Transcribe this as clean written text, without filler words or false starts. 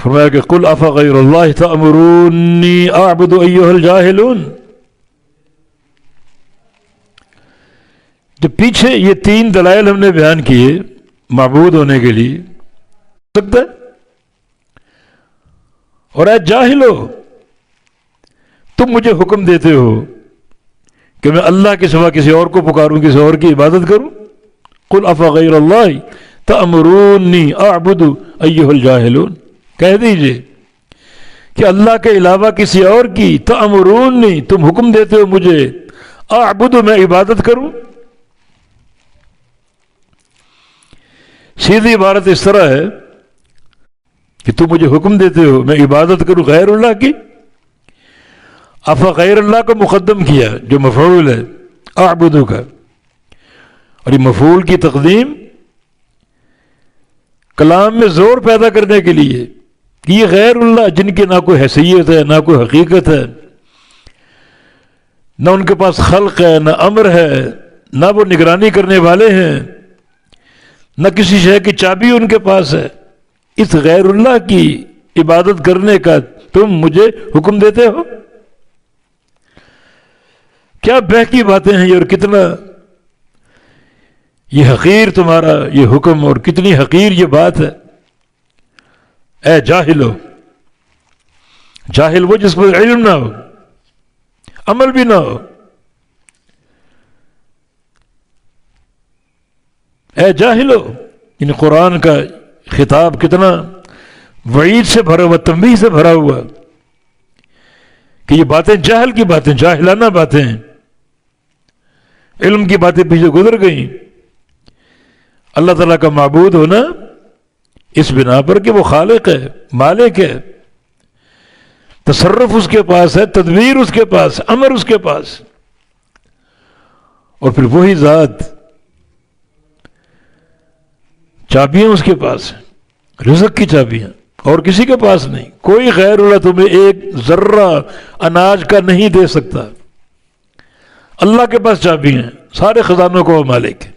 فرمایا کہ قل افغیر اللہ تأمرونی اعبد ایھا الجاہلون. جو پیچھے یہ 3 دلائل ہم نے بیان کیے معبود ہونے کے لیے سکتا ہے. اور اے جاہلو تم مجھے حکم دیتے ہو کہ میں اللہ کے سوا کسی اور کو پکاروں، کسی اور کی عبادت کروں. قل افغیر اللہ تأمرونی اعبد ایھا الجاہلون، کہہ دیجئے کہ اللہ کے علاوہ کسی اور کی تأمرونی تم حکم دیتے ہو مجھے، اعبد میں عبادت کروں. سیدھی عبارت اس طرح ہے کہ تم مجھے حکم دیتے ہو میں عبادت کروں غیر اللہ کی. غیر اللہ کو مقدم کیا جو مفعول ہے اعبدو کا، اور یہ مفعول کی تقدیم کلام میں زور پیدا کرنے کے لیے کہ یہ غیر اللہ جن کی نہ کوئی حیثیت ہے نہ کوئی حقیقت ہے، نہ ان کے پاس خلق ہے نہ امر ہے، نہ وہ نگرانی کرنے والے ہیں، نہ کسی شے کی چابی ان کے پاس ہے، اس غیر اللہ کی عبادت کرنے کا تم مجھے حکم دیتے ہو. کیا بہکی باتیں ہیں یہ، اور کتنا یہ حقیر تمہارا یہ حکم، اور کتنی حقیر یہ بات ہے. اے جاہلو، جاہل وہ جس پر علم نہ ہو، عمل بھی نہ ہو. اے جاہلو، ان قرآن کا خطاب کتنا وعید سے بھرا ہوا، تنبیہ سے بھرا ہوا کہ یہ باتیں جاہل کی باتیں، جاہلانہ باتیں ہیں. علم کی باتیں پیچھے گزر گئیں. اللہ تعالیٰ کا معبود ہونا اس بنا پر کہ وہ خالق ہے، مالک ہے، تصرف اس کے پاس ہے، تدبیر اس کے پاس، امر اس کے پاس. اور پھر وہی ذات چابیاں اس کے پاس ہیں، رزق کی چابیاں، اور کسی کے پاس نہیں. کوئی غیر اللہ تمہیں ایک ذرہ اناج کا نہیں دے سکتا. اللہ کے پاس چابیاں ہیں، سارے خزانوں کو وہ مالک ہے.